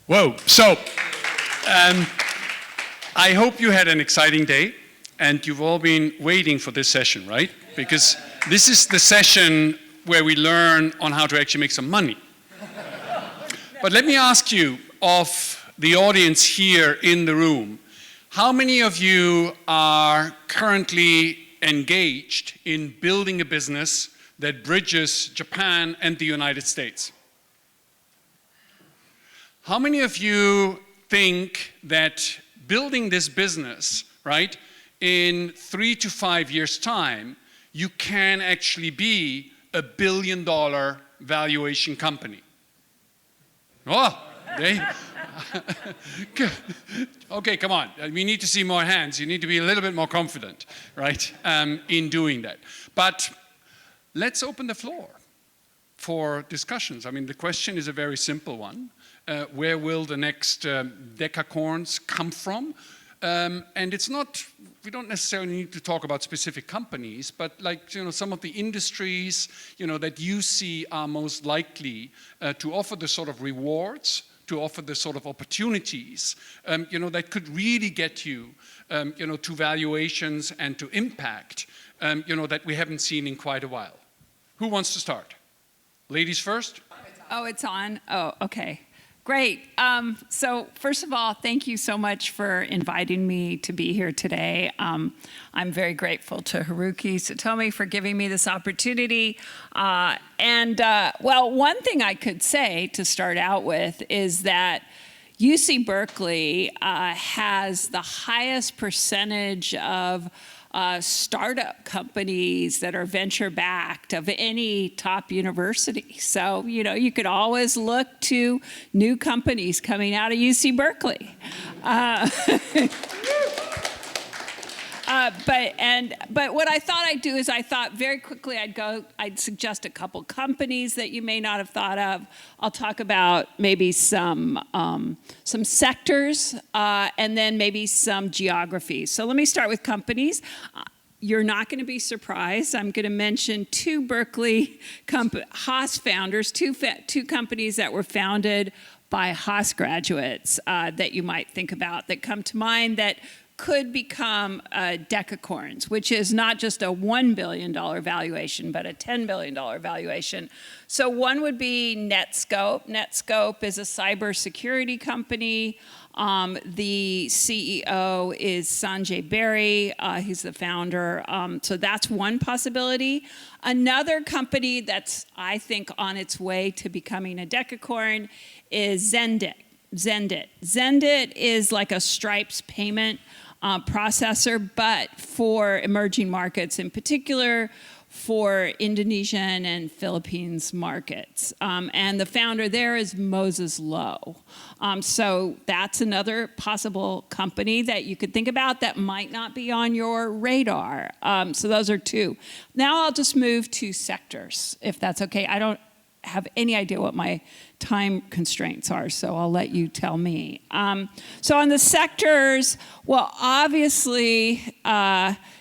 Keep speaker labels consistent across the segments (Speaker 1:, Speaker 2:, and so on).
Speaker 1: Whoa, so I hope you had an exciting day and you've all been waiting for this session, right? Because this is the session where we learn on how to actually make some money. But let me ask you, of the audience here in the room, how many of you are currently engaged in building a business that bridges Japan and the United States? How many of you think that building this business, right, in 3 to 5 years' time, you can actually be a $1 billion valuation company? Oh, okay, come on. We need to see more hands. You need to be a little bit more confident, right, in doing that. But let's open the floor for discussions. I mean, the question is a very simple one. Where will the next Decacorns come from? And it's not, we don't necessarily need to talk about specific companies, but like, you know, some of the industries, you know, that you see are most likely to offer the sort of rewards, to offer the sort of opportunities, you know, that could really get you, you know, to valuations and to impact, you know, that we haven't seen in quite a while. Who wants to start? Ladies first?
Speaker 2: Oh, it's on? Oh, okay. Great. So first of all, thank you so much for inviting me to be here today. I'm very grateful to Haruki Satomi for giving me this opportunity. Well, one thing I could say to start out with is that UC Berkeley has the highest percentage of startup companies that are venture-backed of any top university. So, you know, you could always look to new companies coming out of UC Berkeley. But what I thought I'd do is I thought very quickly I'd suggest a couple companies that you may not have thought of. I'll talk about maybe some sectors and then maybe some geographies. So let me start with companies. You're not going to be surprised. I'm going to mention two Berkeley Haas founders, two companies that were founded by Haas graduates that you might think about that come to mind that could become Decacorns, which is not just a $1 billion valuation, but a $10 billion valuation. So one would be Netskope. Netskope is a cybersecurity company. The CEO is Sanjay Berry. He's the founder. So that's one possibility. Another company that's, I think, on its way to becoming a Decacorn is Zendit. Zendit is like a Stripes payment processor, but for emerging markets, in particular for Indonesian and Philippines markets. And the founder there is Moses Lowe. So that's another possible company that you could think about that might not be on your radar. So those are two. Now I'll just move to sectors, if that's okay. I don't have any idea what my time constraints are, so I'll let you tell me. So on the sectors, well, obviously,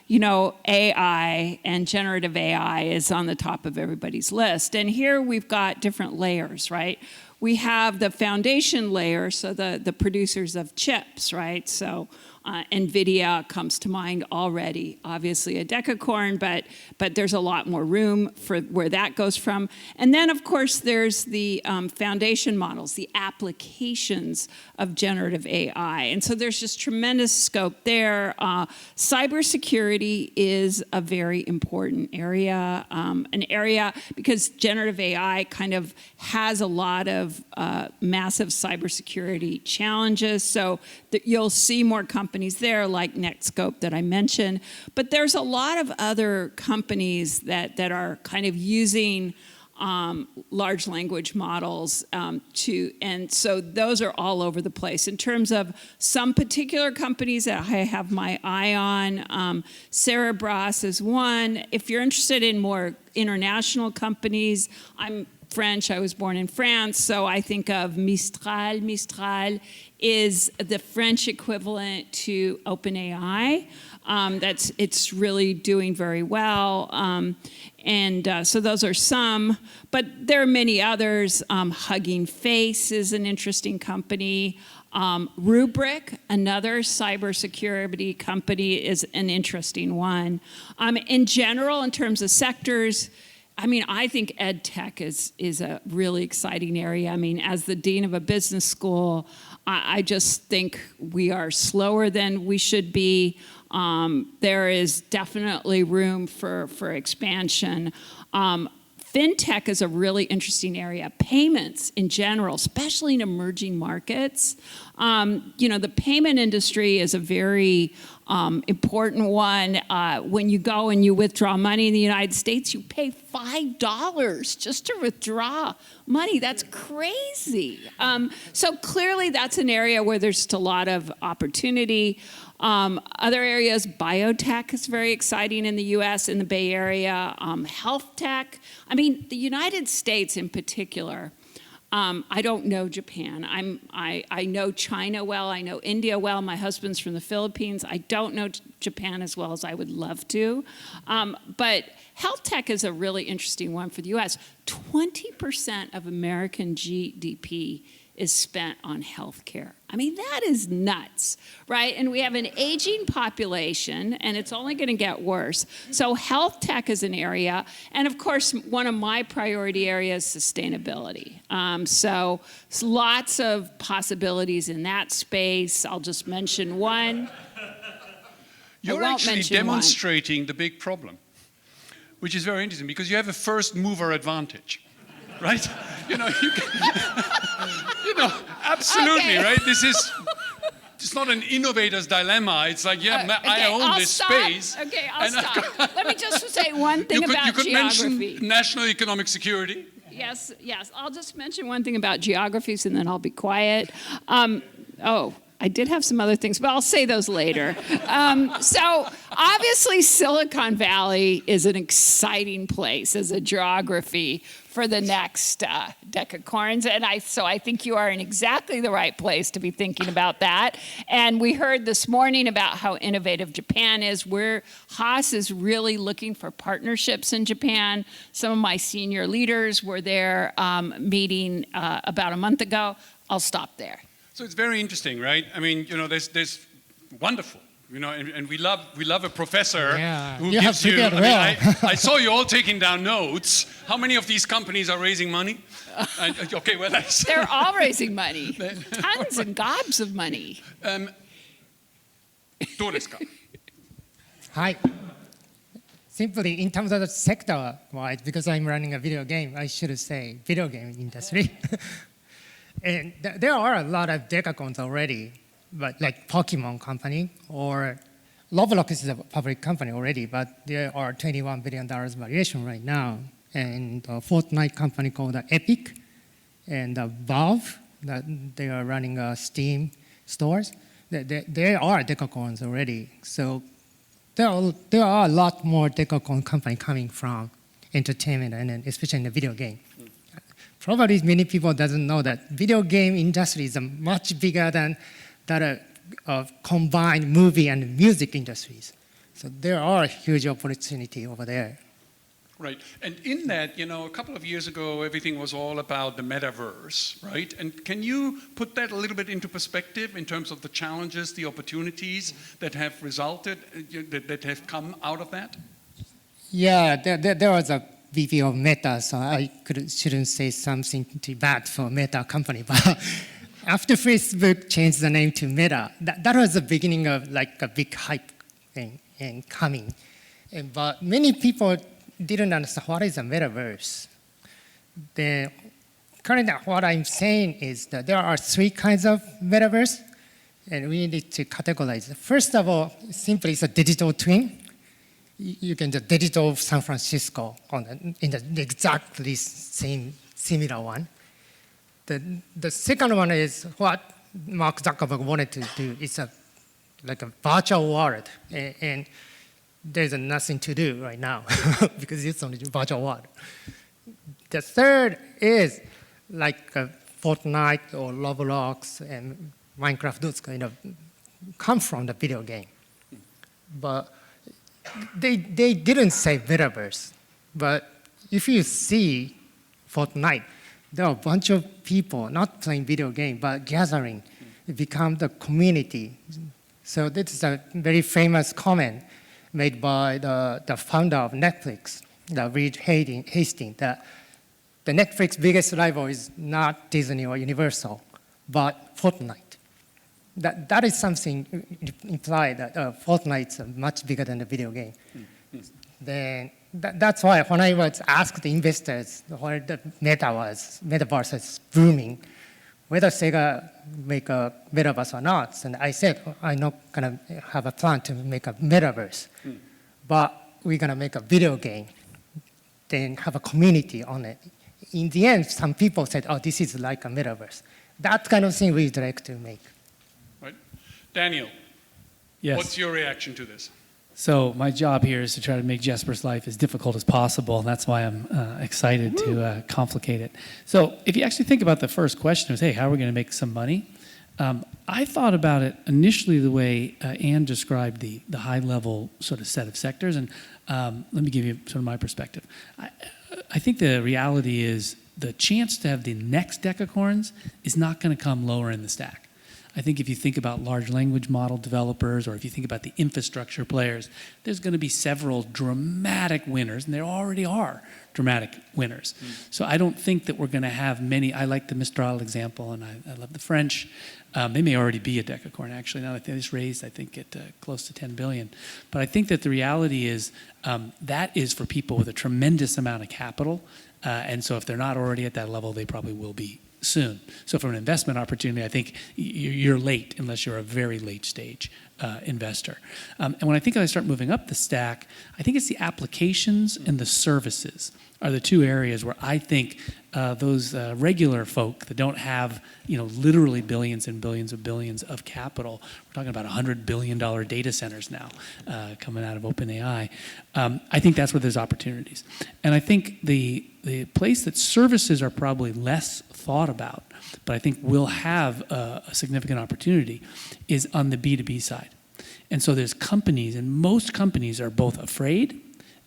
Speaker 2: you know, AI and generative AI is on the top of everybody's list. And here we've got different layers, right? We have the foundation layer, so the producers of chips, right? So NVIDIA comes to mind already, obviously a Decacorn, but there's a lot more room for where that goes from. And then, of course, there's the foundation models, the applications of generative AI. And so there's just tremendous scope there. Cybersecurity is a very important area, because generative AI kind of has a lot of massive cybersecurity challenges. So you'll see more companies there like Netskope that I mentioned. But there's a lot of other companies that are kind of using large language models and so those are all over the place. In terms of some particular companies that I have my eye on, Cerebras is one. If you're interested in more international companies, I'm French, I was born in France, so I think of Mistral. Mistral is the French equivalent to OpenAI. It's really doing very well. So those are some, but there are many others. Hugging Face is an interesting company. Rubrik, another cybersecurity company, is an interesting one. In general, in terms of sectors, I mean, I think ed tech is a really exciting area. I mean, as the dean of a business school, I just think we are slower than we should be. There is definitely room for expansion. Fintech is a really interesting area. Payments in general, especially in emerging markets. The payment industry is a very important one. When you go and you withdraw money in the United States, you pay $5 just to withdraw money. That's crazy. So clearly that's an area where there's just a lot of opportunity. Other areas, biotech is very exciting in the US, in the Bay Area. Health tech. I mean, the United States in particular. I don't know Japan. I know China well. I know India well. My husband's from the Philippines. I don't know Japan as well as I would love to. But health tech is a really interesting one for the US. 20% of American GDP is spent on healthcare. I mean, that is nuts, right? And we have an aging population, and it's only going to get worse. So health tech is an area. And of course, one of my priority areas is sustainability. So lots of possibilities in that space. I'll just mention one.
Speaker 1: You're actually demonstrating the big problem, which is very interesting because you have a first mover advantage, right? Absolutely, okay. Right? It's not an innovator's dilemma. It's like, I own this space.
Speaker 2: Okay, I'll stop. Let me just say one thing about geography.
Speaker 1: You could mention national economic security.
Speaker 2: Yes. I'll just mention one thing about geographies and then I'll be quiet. I did have some other things, but I'll say those later. So obviously Silicon Valley is an exciting place as a geography for the next Decacorns. And so I think you are in exactly the right place to be thinking about that. And we heard this morning about how innovative Japan is. Haas is really looking for partnerships in Japan. Some of my senior leaders were there meeting about a month ago. I'll stop there.
Speaker 1: So it's very interesting, right? I mean, there's wonderful, and we love a professor who gives you. I saw you all taking down notes. How many of these companies are raising money? Okay, well,
Speaker 2: they're all raising money, tons and gobs of money.
Speaker 1: どうですか?
Speaker 3: Hi. Simply in terms of the sector-wise, because I'm running a video game, I should say video game industry. And there are a lot of Decacorns already, but like Pokemon company or Roblox is a public company already, but there are $21 billion valuation right now. And a Fortnite company called Epic and Valve, that they are running Steam stores. They are Decacorns already. So there are a lot more Decacorn company coming from entertainment and especially in the video game. Probably many people doesn't know that video game industry is much bigger than that of combined movie and music industries. So there are a huge opportunity over there.
Speaker 1: Right, and in that, a couple of years ago, everything was all about the metaverse, right? And can you put that a little bit into perspective in terms of the challenges, the opportunities that have resulted, that have come out of that?
Speaker 3: Yeah, there was a VP of Meta, so I shouldn't say something too bad for Meta company. But after Facebook changed the name to Meta, that was the beginning of like a big hype thing and coming. But many people didn't understand what is a metaverse. Currently, what I'm saying is that there are three kinds of metaverse, and we need to categorize. First of all, simply it's a digital twin. You can just digital San Francisco in the exactly same similar one. The second one is what Mark Zuckerberg wanted to do. It's like a virtual world, and there's nothing to do right now because it's only virtual world. The third is like Fortnite or Roblox and Minecraft. Those kind of come from the video game. but they didn't say metaverse. But if you see Fortnite, there are a bunch of people not playing video game, but gathering. It become the community. So this is a very famous comment made by the founder of Netflix, Reed Hastings, that the Netflix biggest rival is not Disney or Universal, but Fortnite. That is something implied that Fortnite's much bigger than the video game. Then that's why when I was asked the investors where the metaverse is booming, whether Sega make a metaverse or not, and I said I'm not gonna have a plan to make a metaverse, but we're gonna make a video game, then have a community on it. In the end, some people said, "Oh, this is like a metaverse." That kind of thing we'd like to make.
Speaker 1: Right. Daniel,
Speaker 4: Yes.
Speaker 1: what's your reaction to this?
Speaker 4: So my job here is to try to make Jesper's life as difficult as possible, and that's why I'm excited to complicate it. So if you actually think about the first question, it was, hey, how are we going to make some money? I thought about it initially the way Anne described the high-level sort of set of sectors, and let me give you sort of my perspective. I think the reality is the chance to have the next Decacorns is not going to come lower in the stack. I think if you think about large language model developers, or if you think about the infrastructure players, there's going to be several dramatic winners, and there already are dramatic winners. So I don't think that we're going to have many. I like the Mistral example, and I love the French. They may already be a Decacorn, actually. Now that they just raised, I think, at close to 10 billion. But I think that the reality is that is for people with a tremendous amount of capital. And so if they're not already at that level, they probably will be soon. So from an investment opportunity, I think you're late unless you're a very late stage investor. And when I start moving up the stack, I think it's the applications and the services are the two areas where I think those regular folk that don't have, literally billions and billions of billions of capital, we're talking about $100 billion data centers now coming out of OpenAI. I think that's where there's opportunities. And I think the place that services are probably less thought about, but I think will have a significant opportunity, is on the B2B side. And so there's companies, and most companies are both afraid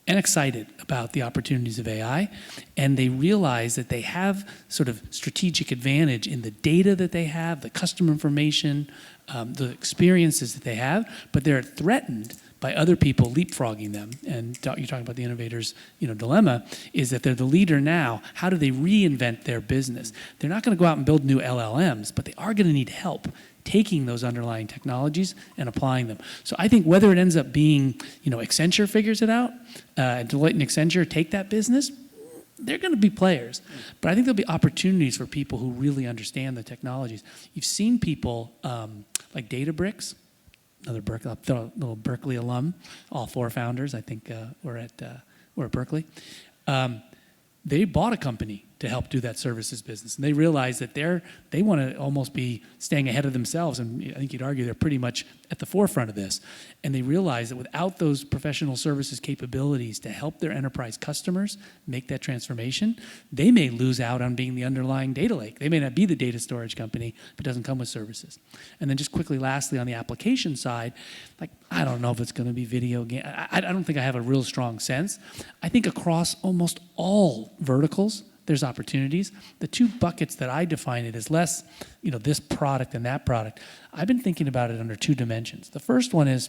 Speaker 4: and excited about the opportunities of AI, and they realize that they have sort of strategic advantage in the data that they have, the customer information, the experiences that they have, but they're threatened by other people leapfrogging them. And you're talking about the innovator's dilemma, is that they're the leader now. How do they reinvent their business? They're not going to go out and build new LLMs, but they are going to need help taking those underlying technologies and applying them. So I think whether it ends up being, Accenture figures it out, and Deloitte and Accenture take that business, they're going to be players. But I think there'll be opportunities for people who really understand the technologies. You've seen people like Databricks, another little Berkeley alum, all four founders, I think, were at Berkeley. They bought a company to help do that services business. And they realize that they want to almost be staying ahead of themselves. And I think you'd argue they're pretty much at the forefront of this. And they realize that without those professional services capabilities to help their enterprise customers make that transformation, they may lose out on being the underlying data lake. They may not be the data storage company if it doesn't come with services. And then just quickly, lastly, on the application side, I don't know if it's going to be video game. I don't think I have a real strong sense. I think across almost all verticals, there's opportunities. The two buckets that I define it as less, this product and that product. I've been thinking about it under two dimensions. The first one is,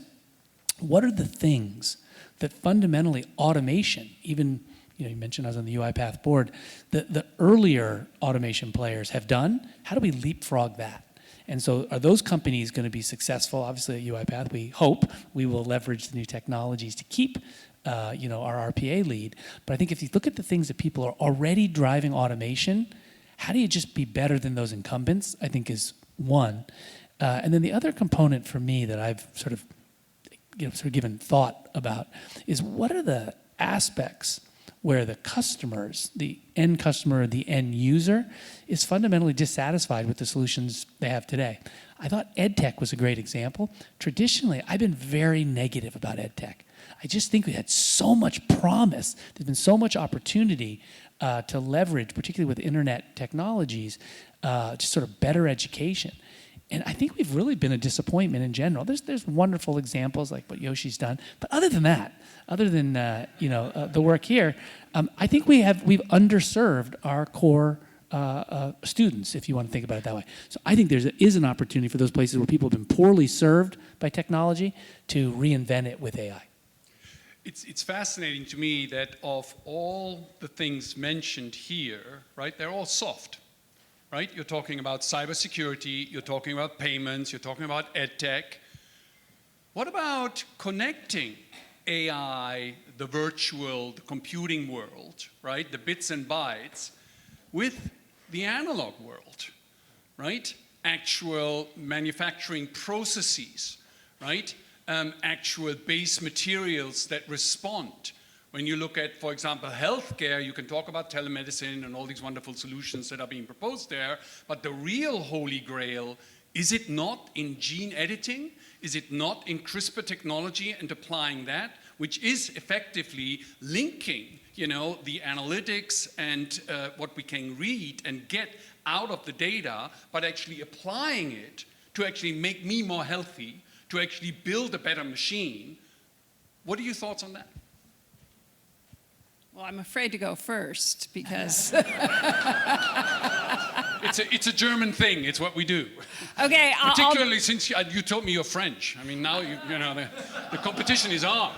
Speaker 4: what are the things that fundamentally automation, even, you mentioned I was on the UiPath board, the earlier automation players have done? How do we leapfrog that? And so are those companies going to be successful? Obviously at UiPath, we hope we will leverage the new technologies to keep our RPA lead. But I think if you look at the things that people are already driving automation, how do you just be better than those incumbents, I think is one. And then the other component for me that I've sort of given thought about is, what are the aspects where the customers, the end customer, the end user, is fundamentally dissatisfied with the solutions they have today. I thought EdTech was a great example. Traditionally, I've been very negative about EdTech. I just think we had so much promise. There's been so much opportunity to leverage, particularly with internet technologies, just sort of better education. And I think we've really been a disappointment in general. There's wonderful examples like what Yoshi's done, but other than that, other than the work here, I think we've underserved our core students, if you want to think about it that way. So I think there is an opportunity for those places where people have been poorly served by technology to reinvent it with AI.
Speaker 1: It's fascinating to me that of all the things mentioned here, right, they're all soft. Right? You're talking about cybersecurity, you're talking about payments, you're talking about edtech. What about connecting AI, the virtual, the computing world, right? The bits and bytes with the analog world, right? Actual manufacturing processes, right? Actual base materials that respond. When you look at, for example, healthcare, you can talk about telemedicine and all these wonderful solutions that are being proposed there, but the real holy grail, is it not in gene editing? Is it not in CRISPR technology and applying that, which is effectively linking, the analytics and what we can read and get out of the data, but actually applying it to actually make me more healthy, to actually build a better machine? What are your thoughts on that?
Speaker 2: Well, I'm afraid to go first because...
Speaker 1: It's a German thing. It's what we do.
Speaker 2: Okay,
Speaker 1: Particularly since you told me you're French. I mean, now the competition is on.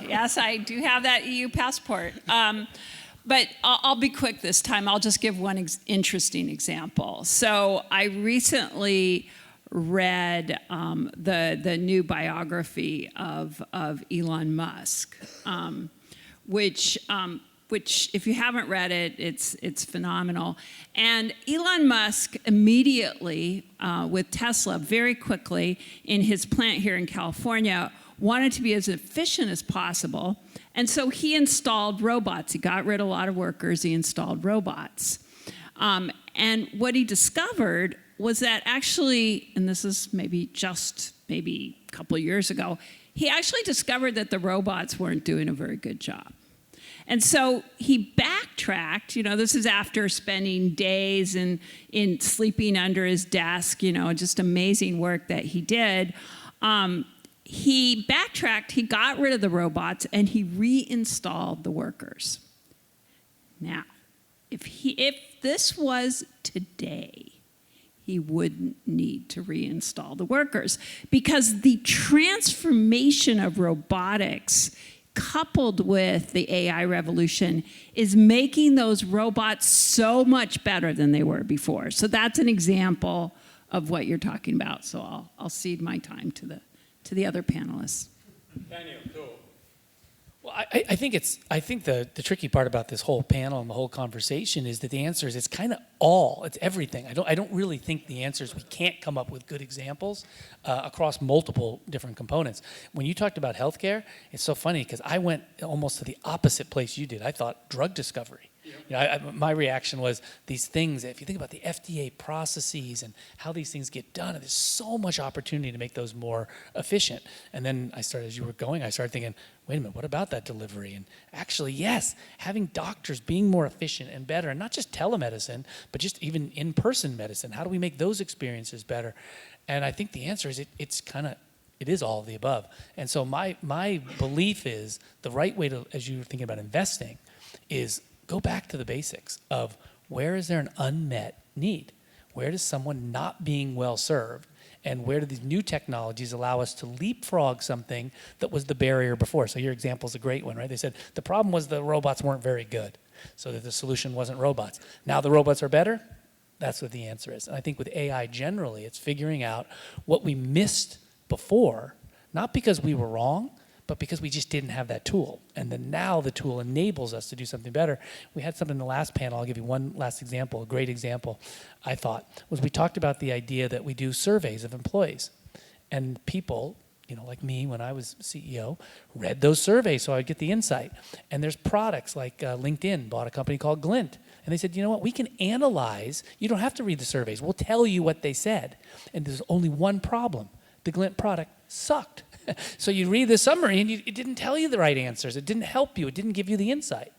Speaker 2: Yes, I do have that EU passport. But I'll be quick this time. I'll just give one interesting example. So I recently read the new biography of Elon Musk. Which if you haven't read it, it's phenomenal. And Elon Musk immediately, with Tesla, very quickly in his plant here in California, wanted to be as efficient as possible. And so he installed robots. He got rid of a lot of workers. He installed robots. And what he discovered was that actually, and this is maybe a couple of years ago, he actually discovered that the robots weren't doing a very good job. And so he backtracked, this is after spending days in sleeping under his desk, just amazing work that he did. He backtracked, he got rid of the robots, and he reinstalled the workers. Now, if this was today, he wouldn't need to reinstall the workers because the transformation of robotics coupled with the AI revolution is making those robots so much better than they were before. So that's an example of what you're talking about. So I'll cede my time to the other panelists.
Speaker 1: Daniel, go.
Speaker 4: Well, I think the tricky part about this whole panel and the whole conversation is that the answer is it's everything. I don't really think the answer is we can't come up with good examples across multiple different components. When you talked about healthcare, it's so funny because I went almost to the opposite place you did. I thought drug discovery. My reaction was these things, if you think about the FDA processes and how these things get done, there's so much opportunity to make those more efficient. And then as you were going, I started thinking, wait a minute, what about that delivery? And actually, yes, having doctors being more efficient and better, and not just telemedicine, but just even in-person medicine. How do we make those experiences better? And I think the answer is it is all of the above. And so my belief is the right way to, as you were thinking about investing, is go back to the basics of where is there an unmet need? Where does someone not being well served? And where do these new technologies allow us to leapfrog something that was the barrier before? So your example is a great one, right? They said the problem was the robots weren't very good, so that the solution wasn't robots. Now the robots are better? That's what the answer is. And I think with AI generally, it's figuring out what we missed before, not because we were wrong, but because we just didn't have that tool. And then now the tool enables us to do something better. We had something in the last panel, I'll give you one last example, a great example, I thought, was we talked about the idea that we do surveys of employees. And people, like me when I was CEO, read those surveys so I'd get the insight. And there's products like LinkedIn bought a company called Glint. And they said, you know what, we can analyze, you don't have to read the surveys, we'll tell you what they said. And there's only one problem, the Glint product sucked. So you read the summary and it didn't tell you the right answers. It didn't help you. It didn't give you the insight.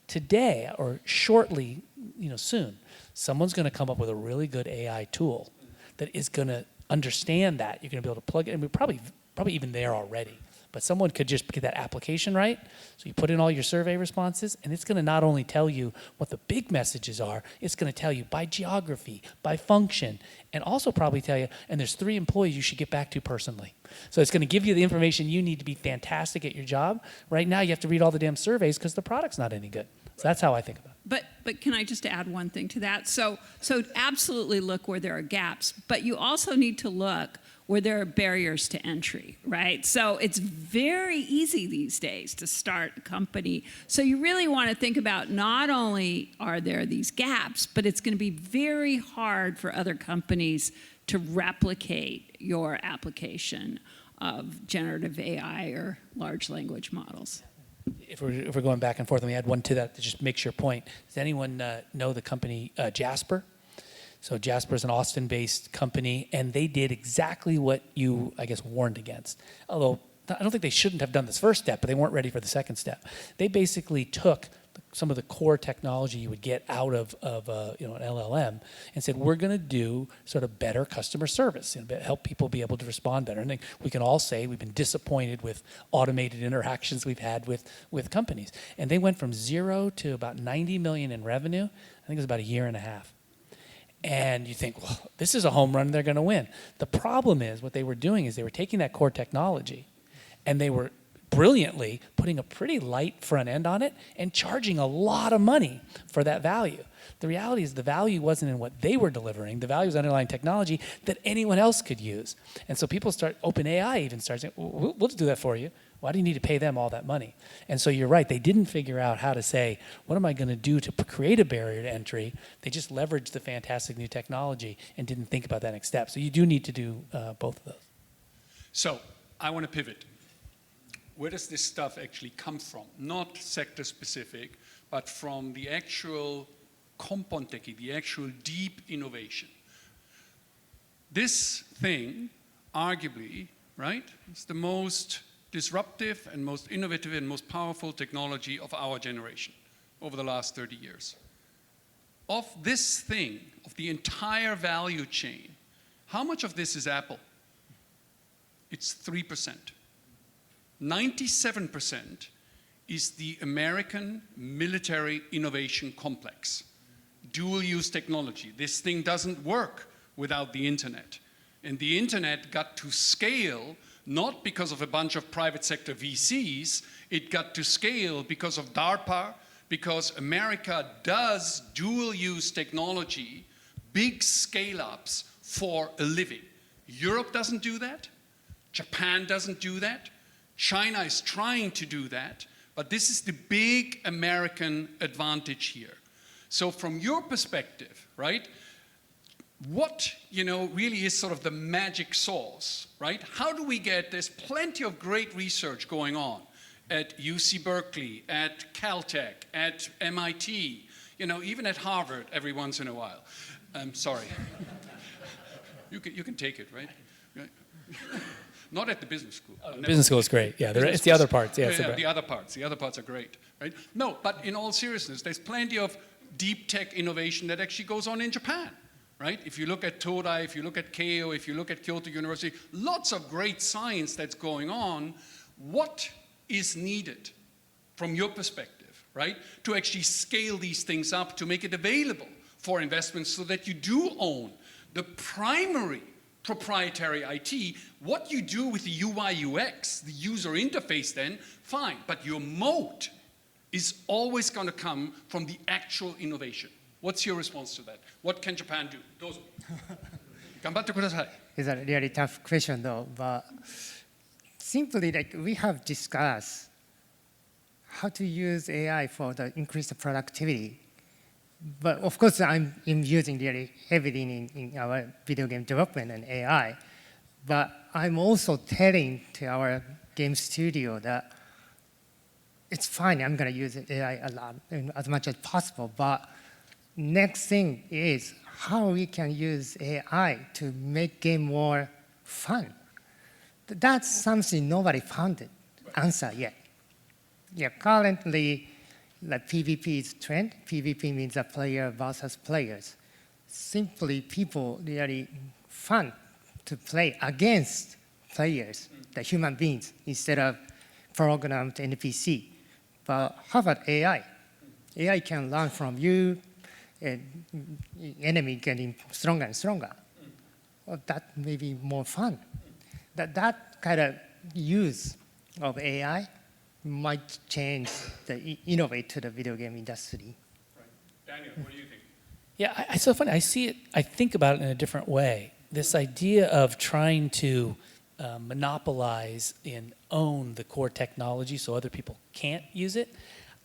Speaker 4: Today, or shortly, soon, someone's going to come up with a really good AI tool that is going to understand that. You're going to be able to plug it, and we're probably even there already. But someone could just get that application right. So you put in all your survey responses, and it's going to not only tell you what the big messages are, it's going to tell you by geography, by function, and also probably tell you, and there's 3 employees you should get back to personally. So it's going to give you the information you need to be fantastic at your job. Right now, you have to read all the damn surveys because the product's not any good. So that's how I think about it.
Speaker 2: But can I just add one thing to that? So absolutely look where there are gaps, but you also need to look where there are barriers to entry, right? So it's very easy these days to start a company. So you really want to think about not only are there these gaps, but it's going to be very hard for other companies to replicate your application of generative AI or large language models.
Speaker 4: If we're going back and forth, let me add one to that to just make your point. Does anyone know the company Jasper? So Jasper is an Austin-based company, and they did exactly what you, I guess, warned against. Although I don't think they shouldn't have done this first step, but they weren't ready for the second step. They basically took some of the core technology you would get out of an LLM and said, we're going to do sort of better customer service and help people be able to respond better. And we can all say we've been disappointed with automated interactions we've had with companies. And they went from 0 to about 90 million in revenue. I think it was about a year and a half. And you think, well, this is a home run, they're going to win. The problem is what they were doing is they were taking that core technology and they were brilliantly putting a pretty light front end on it and charging a lot of money for that value. The reality is the value wasn't in what they were delivering. The value was underlying technology that anyone else could use. And so people OpenAI even starts saying, we'll just do that for you. Why do you need to pay them all that money? And so you're right, they didn't figure out how to say, what am I going to do to create a barrier to entry? They just leveraged the fantastic new technology and didn't think about that next step. So you do need to do both of those.
Speaker 1: So I want to pivot. Where does this stuff actually come from? Not sector specific, but from the actual componteki, the actual deep innovation. This thing, arguably, right, is the most disruptive and most innovative and most powerful technology of our generation over the last 30 years. Of this thing, of the entire value chain, how much of this is Apple? It's 3%. 97% is the American military innovation complex. Dual-use technology. This thing doesn't work without the internet. And the internet got to scale not because of a bunch of private sector VCs, it got to scale because of DARPA, because America does dual-use technology, big scale-ups for a living. Europe doesn't do that. Japan doesn't do that. China is trying to do that, but this is the big American advantage here. So from your perspective, right, what, really is sort of the magic sauce, right? How do we get, there's plenty of great research going on at UC Berkeley, at Caltech, at MIT, even at Harvard every once in a while. Sorry. You can take it, right? Not at the business school.
Speaker 4: Business school is great. Yeah, it's the other parts. Yeah,
Speaker 1: the other parts. The other parts are great, right? No, but in all seriousness, there's plenty of deep tech innovation that actually goes on in Japan, right? If you look at Todai, if you look at Keio, if you look at Kyoto University, lots of great science that's going on. What is needed from your perspective, right, to actually scale these things up, to make it available for investments so that you do own the primary proprietary IT? What you do with the UI UX, the user interface then, fine, but your moat is always going to come from the actual innovation. What's your response to that? What can Japan do? Dozo. Ganbatte kudasai.
Speaker 3: It's a really tough question though, but simply we have discussed how to use AI for the increased productivity. But of course, I'm using really heavily in our video game development and AI. But I'm also telling to our game studio that it's fine, I'm going to use AI a lot, as much as possible. But next thing is how we can use AI to make game more fun. That's something nobody found the answer yet. Yeah, currently, PvP is trend. PvP means a player versus players. Simply, people really fun to play against players, the human beings, instead of programmed NPC. But how about AI? AI can learn from you, and enemy getting stronger and stronger. Well, that may be more fun. That kind of use of AI might change the innovate to the video game industry.
Speaker 1: Right. Daniel, what do you think?
Speaker 4: Yeah, it's so funny. I see it, I think about it in a different way. This idea of trying to monopolize and own the core technology so other people can't use it.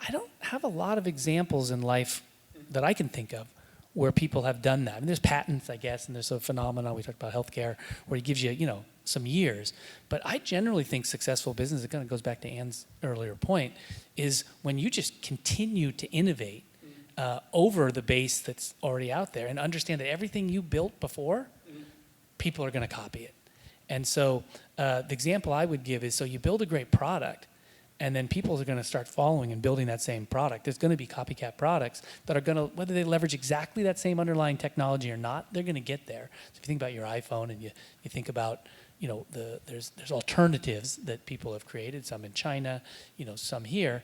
Speaker 4: I don't have a lot of examples in life that I can think of where people have done that. I mean, there's patents, I guess, and there's a phenomenon, we talked about healthcare, where it gives you, some years. But I generally think successful business, it kind of goes back to Ann's earlier point, is when you just continue to innovate over the base that's already out there and understand that everything you built before, people are going to copy it. And so the example I would give is, so you build a great product, and then people are going to start following and building that same product. There's going to be copycat products that are going to, whether they leverage exactly that same underlying technology or not, they're going to get there. So if you think about your iPhone and you think about, there's alternatives that people have created, some in China, some here.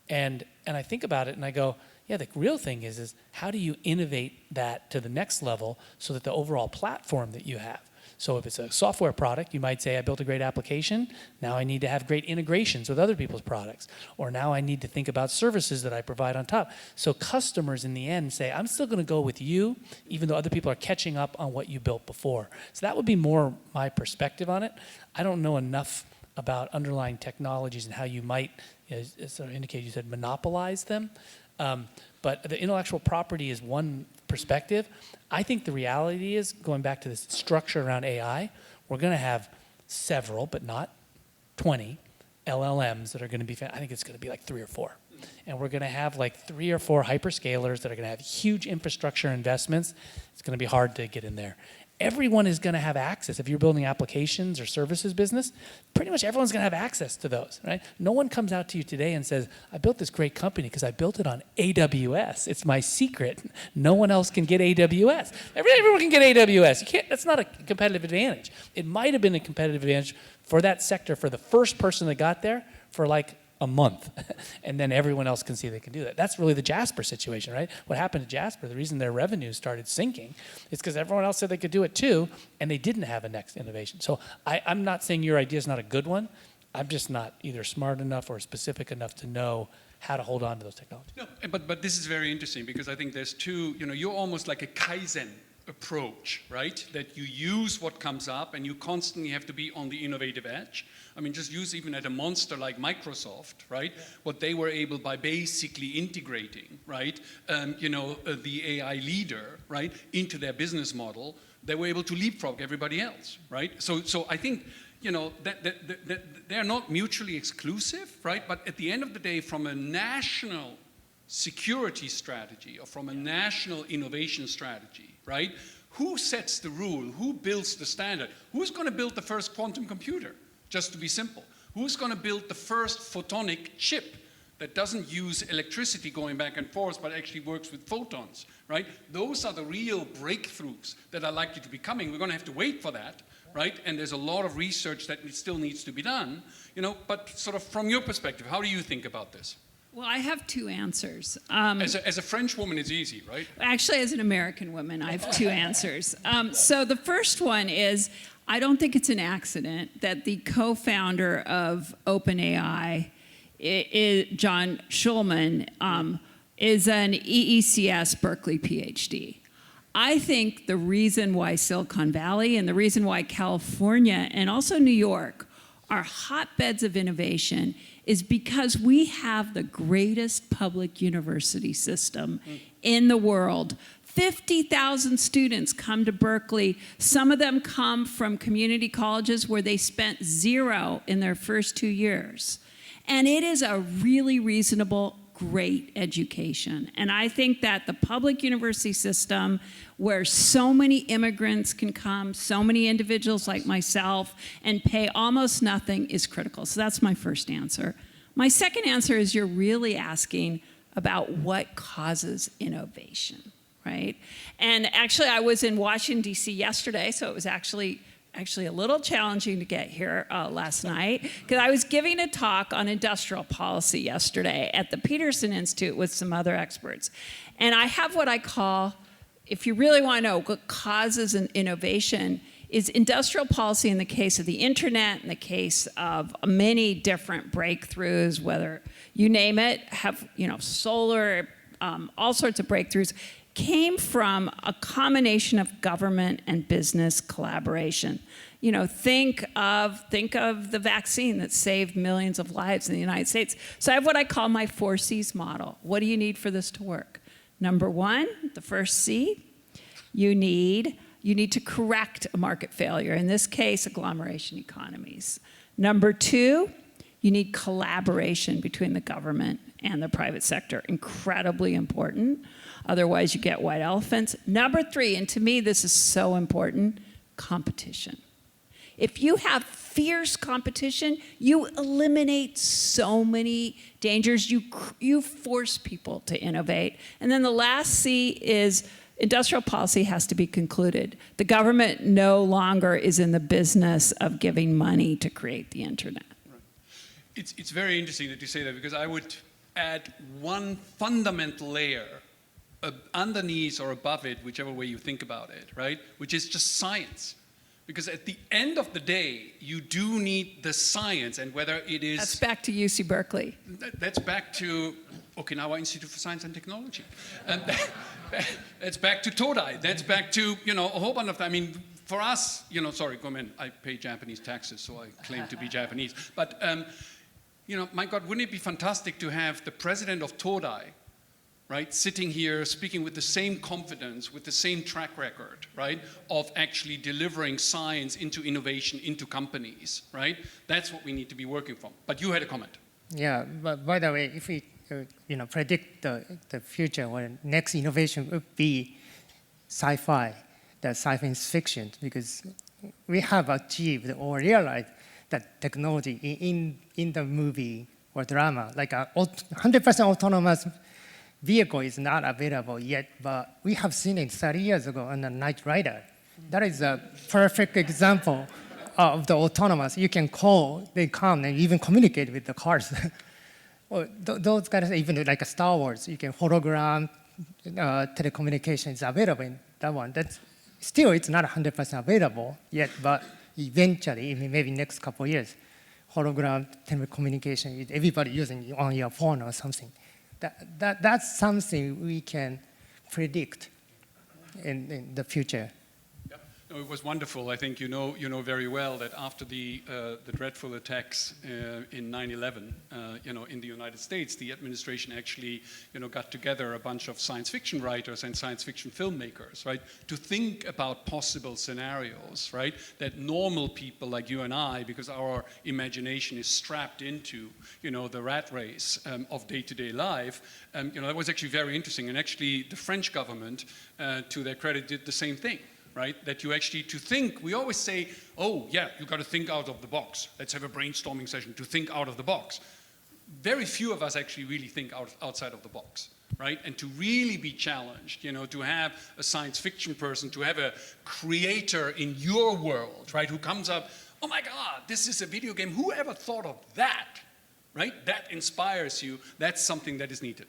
Speaker 4: And I think about it and I go, yeah, the real thing is how do you innovate that to the next level so that the overall platform that you have. So if it's a software product, you might say, I built a great application. Now I need to have great integrations with other people's products. Or now I need to think about services that I provide on top. So customers in the end say, I'm still going to go with you, even though other people are catching up on what you built before. So that would be more my perspective on it. I don't know enough about underlying technologies and how you might, as sort of indicated, you said monopolize them. But the intellectual property is one perspective. I think the reality is, going back to this structure around AI, we're going to have several, but not 20, LLMs that are going to be, I think it's going to be like 3 or 4. And we're going to have like 3 or 4 hyperscalers that are going to have huge infrastructure investments. It's going to be hard to get in there. Everyone is going to have access. If you're building applications or services business, pretty much everyone's going to have access to those, right? No one comes out to you today and says, I built this great company because I built it on AWS. It's my secret. No one else can get AWS. Everyone can get AWS. You can't, that's not a competitive advantage. It might have been a competitive advantage for that sector for the first person that got there for like a month, and then everyone else can see they can do that. That's really the Jasper situation, right? What happened to Jasper, the reason their revenue started sinking is because everyone else said they could do it too, and they didn't have a next innovation. So I'm not saying your idea is not a good one. I'm just not either smart enough or specific enough to know how to hold on to those technologies.
Speaker 1: No, but this is very interesting because I think there's two, you're almost like a Kaizen approach, right? That you use what comes up and you constantly have to be on the innovative edge. I mean, just use even at a monster like Microsoft, right? Yeah. What they were able by basically integrating, right? The AI leader, right, into their business model, they were able to leapfrog everybody else, right? So I think, that they're not mutually exclusive, right? But at the end of the day, from a national security strategy or from a national innovation strategy, right? Who sets the rule? Who builds the standard? Who's going to build the first quantum computer? Just to be simple. Who's going to build the first photonic chip that doesn't use electricity going back and forth, but actually works with photons, right? Those are the real breakthroughs that are likely to be coming. We're going to have to wait for that, right? And there's a lot of research that still needs to be done, but sort of from your perspective, how do you think about this?
Speaker 2: Well, I have 2 answers.
Speaker 1: As a French woman, it's easy, right?
Speaker 2: Actually, as an American woman, I have 2 answers. So the first one is, I don't think it's an accident that the co-founder of OpenAI, John Schulman, is an EECS Berkeley PhD. I think the reason why Silicon Valley and the reason why California and also New York are hotbeds of innovation is because we have the greatest public university system in the world. 50,000 students come to Berkeley. Some of them come from community colleges where they spent 0 in their first 2 years. And it is a really reasonable, great education. And I think that the public university system, where so many immigrants can come, so many individuals like myself, and pay almost nothing, is critical. So that's my first answer. My second answer is, you're really asking about what causes innovation. right? And actually, I was in Washington, D.C. yesterday, so it was actually a little challenging to get here last night, because I was giving a talk on industrial policy yesterday at the Peterson Institute with some other experts. And I have what I call, if you really want to know what causes an innovation, is industrial policy in the case of the internet, in the case of many different breakthroughs, whether you name it, have, solar, all sorts of breakthroughs, came from a combination of government and business collaboration. Think of the vaccine that saved millions of lives in the United States. So I have what I call my 4 C's model. What do you need for this to work? Number 1, the first C, you need to correct a market failure, in this case, agglomeration economies. Number 2, you need collaboration between the government and the private sector, incredibly important. Otherwise, you get white elephants. Number 3, and to me this is so important, competition. If you have fierce competition, you eliminate so many dangers. You force people to innovate. And then the last C is industrial policy has to be concluded. The government no longer is in the business of giving money to create the internet.
Speaker 1: Right. It's very interesting that you say that, because I would add one fundamental layer underneath or above it, whichever way you think about it, right? Which is just science. Because at the end of the day, you do need the science, and whether it is...
Speaker 2: That's back to UC Berkeley.
Speaker 1: That's back to Okinawa Institute for Science and Technology. And that's back to Todai. That's back to, a whole bunch of... for us, sorry, I pay Japanese taxes, so I claim to be Japanese. But, my God, wouldn't it be fantastic to have the president of Todai, right, sitting here speaking with the same confidence, with the same track record, right, of actually delivering science into innovation, into companies, right? That's what we need to be working from. But you had a comment.
Speaker 3: Yeah, but by the way, if we predict the future, or next innovation would be sci-fi, the science fiction, because we have achieved or realized that technology in the movie or drama, like 100% autonomous vehicle is not available yet, but we have seen it 30 years ago on the Knight Rider. That is a perfect example of the autonomous. You can call, they come, and even communicate with the cars. Well, those guys, even like a Star Wars, you can hologram, telecommunication is available in that one. Still, it's not 100% available yet, but eventually, maybe next couple of years, hologram telecommunication, everybody using it on your phone or something. That's something we can predict in the future.
Speaker 1: No, it was wonderful. I think you know very well that after the dreadful attacks in 9/11, in the United States, the administration actually, got together a bunch of science fiction writers and science fiction filmmakers, right, to think about possible scenarios, right, that normal people like you and I, because our imagination is strapped into, the rat race of day-to-day life, that was actually very interesting. And actually, the French government, to their credit, did the same thing. Right? That you actually, to think, we always say, oh yeah, you got to think out of the box. Let's have a brainstorming session to think out of the box. Very few of us actually really think outside of the box, right? And to really be challenged, to have a science fiction person, to have a creator in your world, right? Who comes up, oh my God, this is a video game. Who ever thought of that, right? That inspires you. That's something that is needed.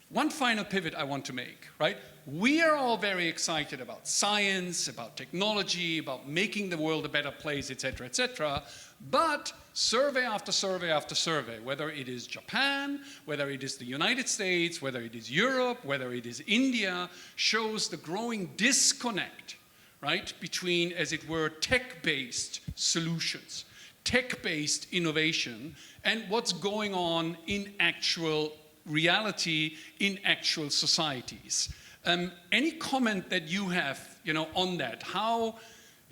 Speaker 1: One final pivot I want to make, right? We are all very excited about science, about technology, about making the world a better place, et cetera, but survey after survey after survey, whether it is Japan, whether it is the United States, whether it is Europe, whether it is India, shows the growing disconnect, right, between, as it were, tech-based solutions, tech-based innovation, and what's going on in actual reality in actual societies. Any comment that you have, on that? How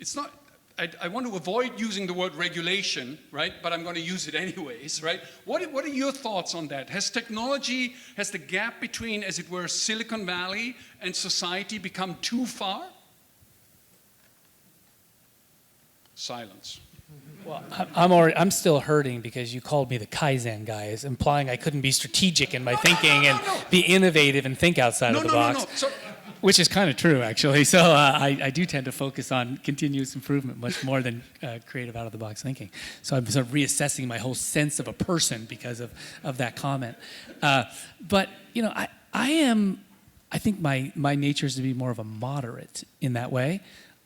Speaker 1: it's not. I want to avoid using the word regulation, right? But I'm going to use it anyways, right? What are your thoughts on that? Has the gap between, as it were, Silicon Valley and society become too far? Silence.
Speaker 4: Well, I'm still hurting because you called me the Kaizen guy, implying I couldn't be strategic in my thinking and be innovative and think outside of the box.
Speaker 1: So,
Speaker 4: Which is kind of true, actually. So I do tend to focus on continuous improvement much more than creative out-of-the-box thinking. So I'm sort of reassessing my whole sense of a person because of that comment. But, you know, I think my nature is to be more of a moderate in that way.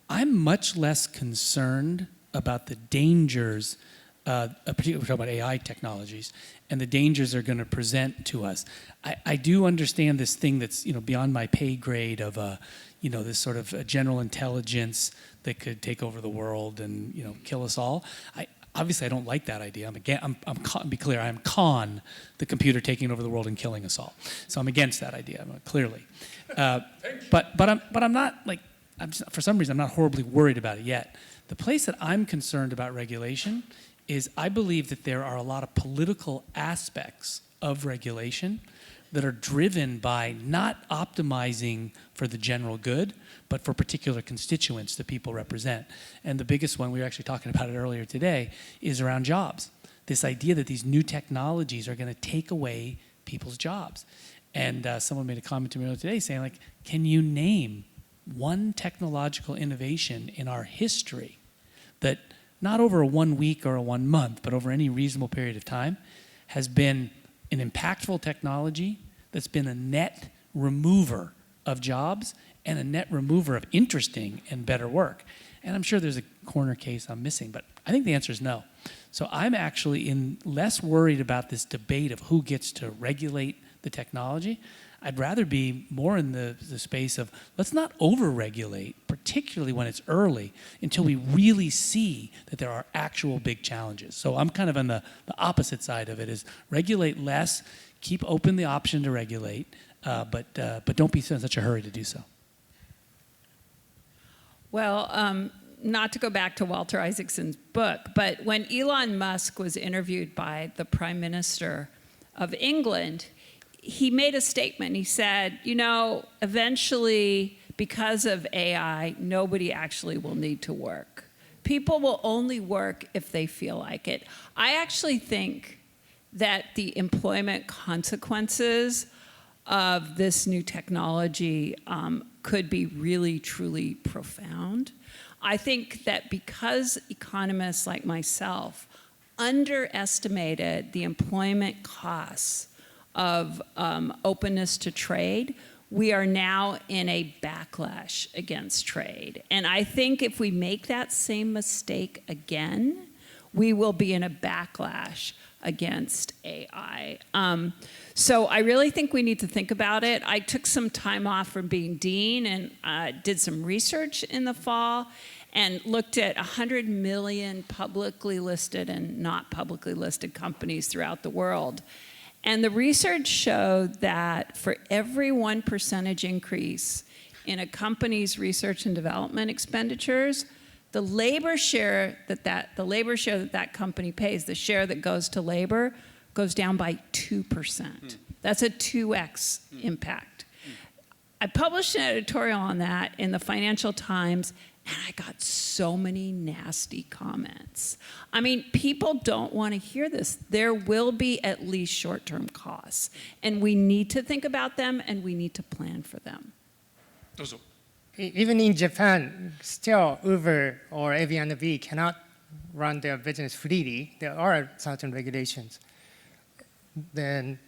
Speaker 4: I'm much less concerned about the dangers, particularly we're talking about AI technologies, and the dangers they're going to present to us. I do understand this thing that's, you know, beyond my pay grade of you know, this sort of general intelligence that could take over the world and, you know, kill us all. Obviously I don't like that idea. Be clear, I am con the computer taking over the world and killing us all. So I'm against that idea, clearly. But I'm not like, for some reason I'm not horribly worried about it yet. The place that I'm concerned about regulation is I believe that there are a lot of political aspects of regulation that are driven by not optimizing for the general good, but for particular constituents that people represent. And the biggest one, we were actually talking about it earlier today, is around jobs. This idea that these new technologies are going to take away people's jobs. And someone made a comment to me earlier today saying, like, can you name one technological innovation in our history that not over a 1 week or a 1 month, but over any reasonable period of time, has been an impactful technology that's been a net remover of jobs and a net remover of interesting and better work? And I'm sure there's a corner case I'm missing, but I think the answer is no. So I'm actually less worried about this debate of who gets to regulate the technology. I'd rather be more in the space of let's not over-regulate, particularly when it's early, until we really see that there are actual big challenges. So I'm kind of on the opposite side of it, is regulate less, keep open the option to regulate, but don't be in such a hurry to do so.
Speaker 2: Well, not to go back to Walter Isaacson's book, but when Elon Musk was interviewed by the Prime Minister of England, he made a statement. He said, you know, eventually, because of AI, nobody actually will need to work. People will only work if they feel like it. I actually think that the employment consequences of this new technology could be really, truly profound. I think that because economists like myself underestimated the employment costs of openness to trade, we are now in a backlash against trade. And I think if we make that same mistake again, we will be in a backlash against AI. So I really think we need to think about it. I took some time off from being dean and did some research in the fall and looked at 100 million publicly listed and not publicly listed companies throughout the world. And the research showed that for every 1% increase in a company's research and development expenditures, the labor share that company pays, the share that goes to labor, goes down by 2%. That's a 2x impact. I published an editorial on that in the Financial Times, and I got so many nasty comments. I mean, people don't want to hear this. There will be at least short-term costs, and we need to think about them, and we need to plan for them.
Speaker 3: Even in Japan, still Uber or Airbnb cannot run their business freely. There are certain regulations. Then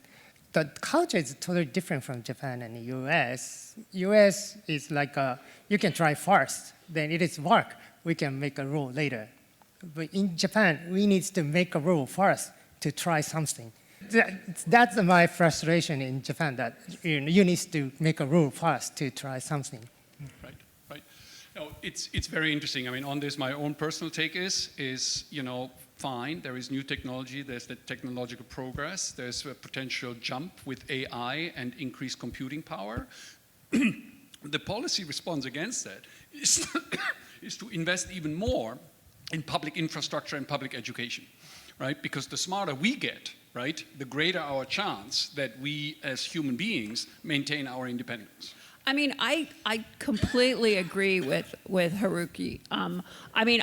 Speaker 3: the culture is totally different from Japan and the US. US is like you can try first, then it is work. We can make a rule later. But in Japan, we need to make a rule first to try something. That's my frustration in Japan, that you need to make a rule first to try something.
Speaker 1: Right. No, it's very interesting. I mean, on this, my own personal take is you know, fine, there is new technology, there's the technological progress, there's a potential jump with AI and increased computing power. The policy response against that is to invest even more in public infrastructure and public education, right? Because the smarter we get, right, the greater our chance that we as human beings maintain our independence.
Speaker 2: I mean, I completely agree with Haruki. I mean,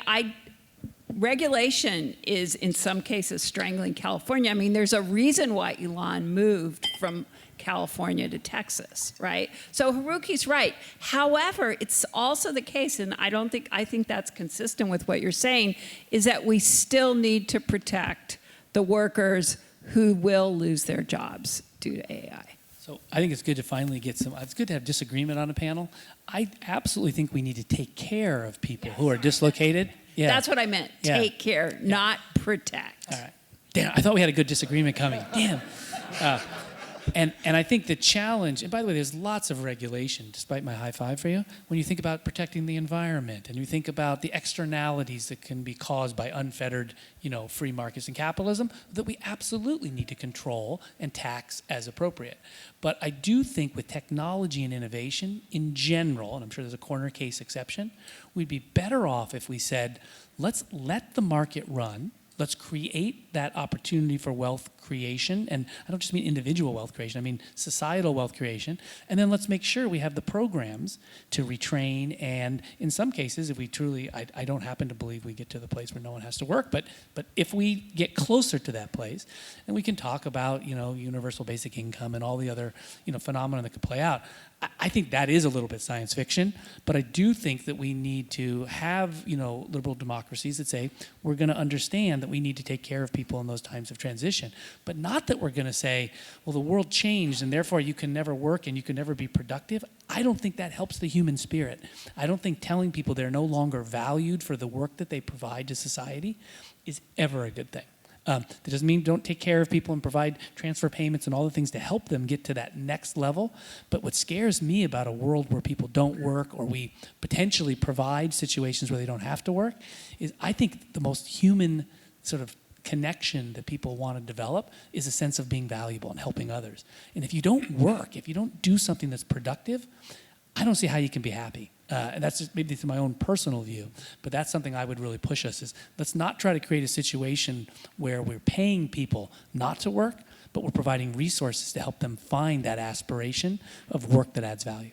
Speaker 2: regulation is in some cases strangling California. I mean, there's a reason why Elon moved from California to Texas, right? So Haruki's right. However, it's also the case, and I think that's consistent with what you're saying, is that we still need to protect the workers who will lose their jobs due to AI.
Speaker 4: So I think it's good to finally it's good to have disagreement on a panel. I absolutely think we need to take care of people who are dislocated. Yeah.
Speaker 2: That's what I meant.
Speaker 4: Yeah.
Speaker 2: Take care, not protect.
Speaker 4: All right. Damn, I thought we had a good disagreement coming. Damn. And I think the challenge, and by the way, there's lots of regulation, despite my high five for you, when you think about protecting the environment and you think about the externalities that can be caused by unfettered, free markets and capitalism, that we absolutely need to control and tax as appropriate. But I do think with technology and innovation in general, and I'm sure there's a corner case exception, we'd be better off if we said, let's let the market run. Let's create that opportunity for wealth creation. And I don't just mean individual wealth creation, I mean societal wealth creation. And then let's make sure we have the programs to retrain. And in some cases, if we truly, I don't happen to believe we get to the place where no one has to work, but if we get closer to that place, and we can talk about, universal basic income and all the other, phenomena that could play out. I think that is a little bit science fiction, but I do think that we need to have, liberal democracies that say we're going to understand that we need to take care of people in those times of transition, but not that we're going to say, well, the world changed and therefore you can never work and you can never be productive. I don't think that helps the human spirit. I don't think telling people they're no longer valued for the work that they provide to society is ever a good thing. That doesn't mean don't take care of people and provide transfer payments and all the things to help them get to that next level. But what scares me about a world where people don't work or we potentially provide situations where they don't have to work is I think the most human sort of connection that people want to develop is a sense of being valuable and helping others. And if you don't work, if you don't do something that's productive, I don't see how you can be happy. And that's just maybe my own personal view, but that's something I would really push us is let's not try to create a situation where we're paying people not to work, but we're providing resources to help them find that aspiration of work that adds value.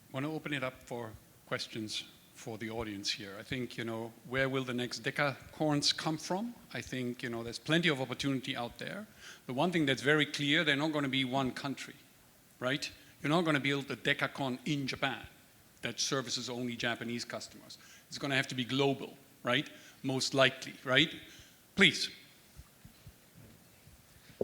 Speaker 1: I want to open it up for questions for the audience here. I think, where will the next Decacorns come from? I think, there's plenty of opportunity out there. The one thing that's very clear, they're not going to be one country, right? You're not going to build a Decacorn in Japan that services only Japanese customers. It's going to have to be global, right? Most likely, right? Please.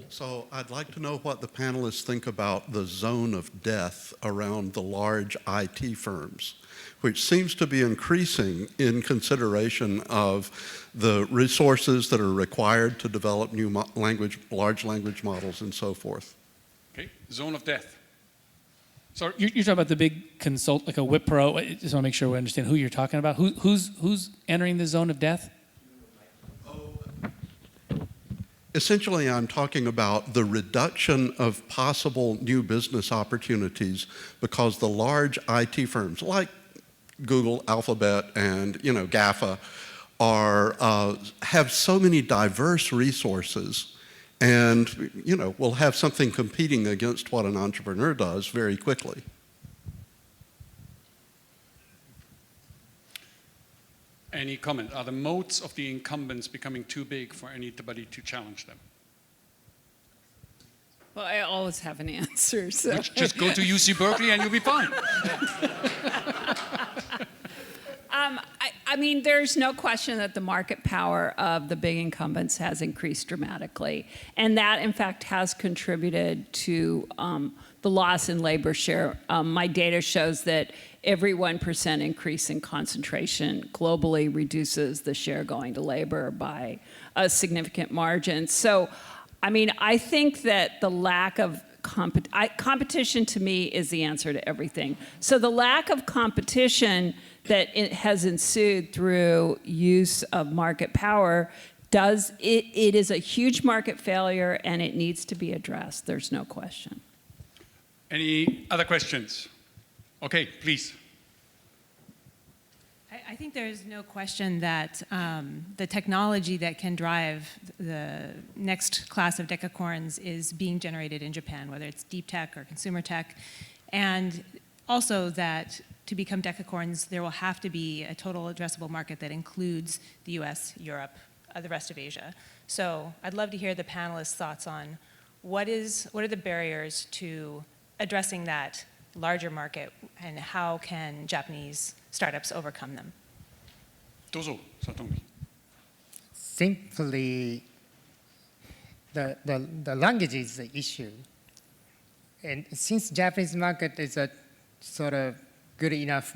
Speaker 5: So I'd like to know what the panelists think about the zone of death around the large IT firms, which seems to be increasing in consideration of the resources that are required to develop new large language models and so forth.
Speaker 1: Okay, zone of death.
Speaker 4: So you're talking about the big consult, like a Wipro. I just want to make sure we understand who you're talking about. Who's entering the zone of death?
Speaker 5: Essentially, I'm talking about the reduction of possible new business opportunities because the large IT firms like Google, Alphabet, and GAFA have so many diverse resources. And, we'll have something competing against what an entrepreneur does very quickly.
Speaker 1: Any comment? Are the moats of the incumbents becoming too big for anybody to challenge them?
Speaker 2: Well, I always have an answer. So.
Speaker 1: Just go to UC Berkeley and you'll be fine.
Speaker 2: I mean, there's no question that the market power of the big incumbents has increased dramatically. And that, in fact, has contributed to the loss in labor share. My data shows that every 1% increase in concentration globally reduces the share going to labor by a significant margin. So, I mean, I think that the lack of competition to me is the answer to everything. So the lack of competition that it has ensued through use of market power it is a huge market failure and it needs to be addressed. There's no question.
Speaker 1: Any other questions? Okay, please.
Speaker 6: I think there's no question that the technology that can drive the next class of Decacorns is being generated in Japan, whether it's deep tech or consumer tech, and also that to become Decacorns, there will have to be a total addressable market that includes the US, Europe, the rest of Asia. So I'd love to hear the panelists' thoughts on what are the barriers to addressing that larger market, and how can Japanese startups overcome them?
Speaker 1: どうぞ、佐藤。
Speaker 3: Simply, the language is the issue. And since Japanese market is a sort of good enough,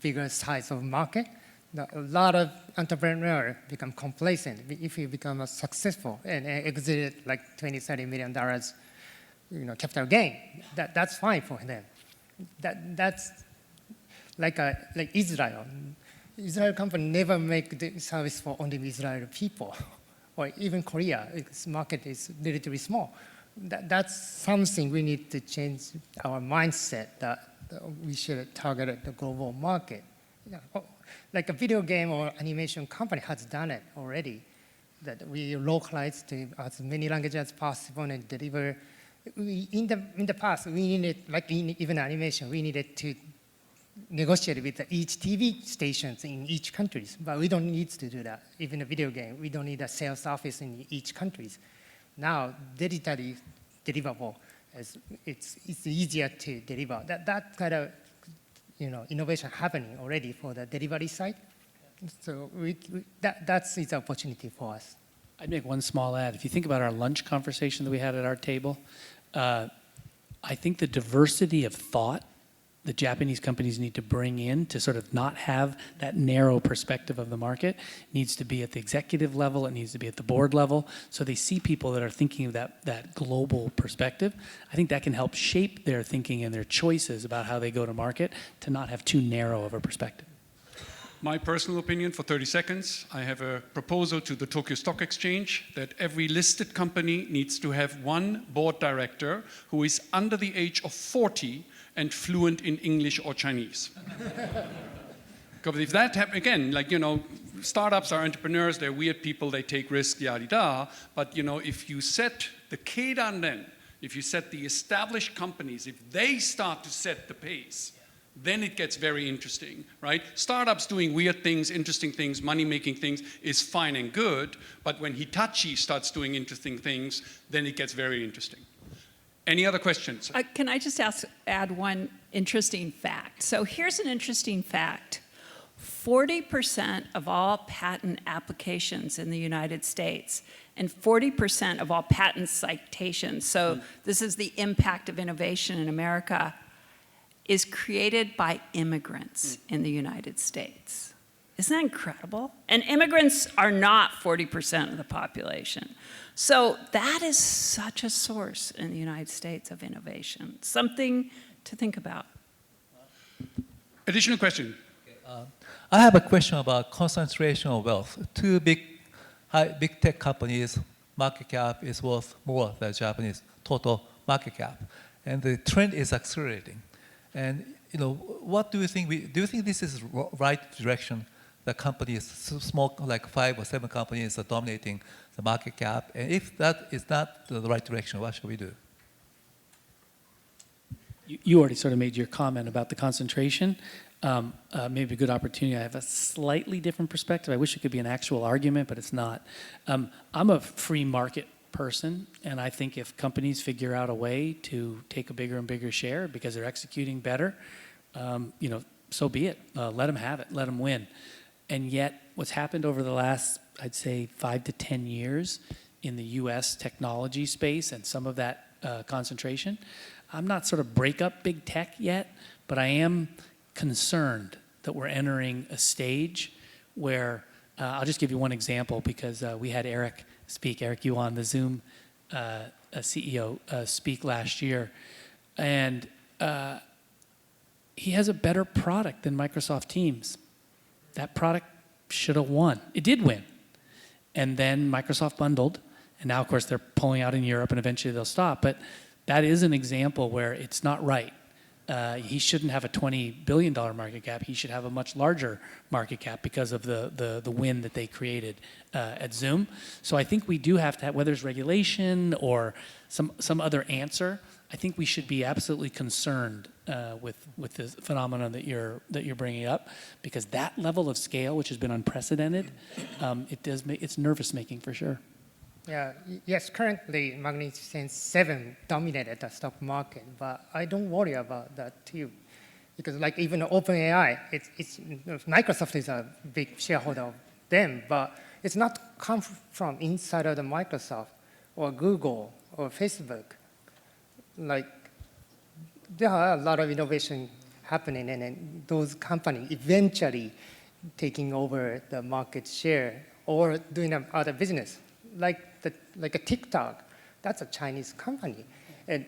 Speaker 3: bigger size of market, a lot of entrepreneurs become complacent if you become successful and exit like $20-30 million, capital gain. That's fine for them. That's like Israel. Israel company never make the service for only Israeli people, or even Korea. Its market is relatively small. That's something we need to change our mindset, that we should target the global market. Like a video game or animation company has done it already, that we localize to as many languages as possible and deliver. In the past, we needed, like even animation, we needed to negotiate with each TV stations in each country, but we don't need to do that. Even a video game, we don't need a sales office in each country. Now, digitally deliverable, it's easier to deliver. That kind of innovation happening already for the delivery side. So that's the opportunity for us.
Speaker 4: I'd make one small add. If you think about our lunch conversation that we had at our table, I think the diversity of thought that Japanese companies need to bring in to sort of not have that narrow perspective of the market needs to be at the executive level, it needs to be at the board level, so they see people that are thinking of that global perspective. I think that can help shape their thinking and their choices about how they go to market, to not have too narrow of a perspective.
Speaker 1: My personal opinion for 30 seconds, I have a proposal to the Tokyo Stock Exchange that every listed company needs to have one board director who is under the age of 40 and fluent in English or Chinese. Because if that happens, again, startups are entrepreneurs, they're weird people, they take risks, yada, but if you set the keidan then, if you set the established companies, if they start to set the pace, then it gets very interesting, right? Startups doing weird things, interesting things, money-making things is fine and good, but when Hitachi starts doing interesting things, then it gets very interesting. Any other questions?
Speaker 2: Can I just add one interesting fact? So here's an interesting fact. 40% of all patent applications in the United States and 40% of all patent citations, so this is the impact of innovation in America, is created by immigrants in the United States. Isn't that incredible? And immigrants are not 40% of the population. So that is such a source in the United States of innovation. Something to think about.
Speaker 1: Additional question.
Speaker 7: I have a question about concentration of wealth. Two big tech companies, market cap is worth more than Japanese total market cap. And the trend is accelerating. And what do you think? Do you think this is right direction? The companies, small, like 5 or 7 companies, are dominating the market cap. And if that is not the right direction, what should we do?
Speaker 4: You already sort of made your comment about the concentration. Maybe a good opportunity. I have a slightly different perspective. I wish it could be an actual argument, but it's not. I'm a free market person, and I think if companies figure out a way to take a bigger and bigger share because they're executing better, so be it. Let them have it. Let them win. And yet, what's happened over the last, I'd say, 5 to 10 years in the U.S. technology space and some of that concentration, I'm not sort of break up big tech yet, but I am concerned that we're entering a stage where, I'll just give you one example because we had Eric Yuan, the Zoom CEO, speak last year. And he has a better product than Microsoft Teams. That product should have won. It did win. And then Microsoft bundled, and now, of course, they're pulling out in Europe, and eventually they'll stop. But that is an example where it's not right. He shouldn't have a $20 billion market cap. He should have a much larger market cap because of the win that they created at Zoom. So I think we do have to have, whether it's regulation or some other answer, I think we should be absolutely concerned with the phenomenon that you're bringing up, because that level of scale, which has been unprecedented, it's nervous making for sure.
Speaker 3: Yeah, yes, currently Magnificent 7 dominated the stock market, but I don't worry about that too. Because like even OpenAI, Microsoft is a big shareholder of them, but it's not come from inside of the Microsoft or Google or Facebook. Like there are a lot of innovation happening, and then those companies eventually taking over the market share or doing other business, like a TikTok. That's a Chinese company, and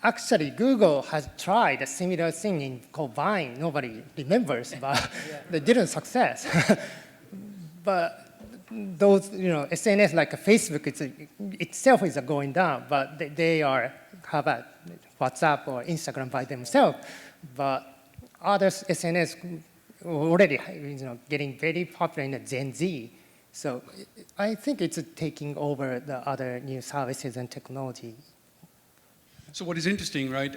Speaker 3: actually Google has tried a similar thing in called Vine. Nobody remembers, but they didn't success. But those, SNS like Facebook itself is going down, but they have a WhatsApp or Instagram by themselves. But other SNS already, getting very popular in the Gen Z. So I think it's taking over the other new services and technology.
Speaker 1: So what is interesting, right,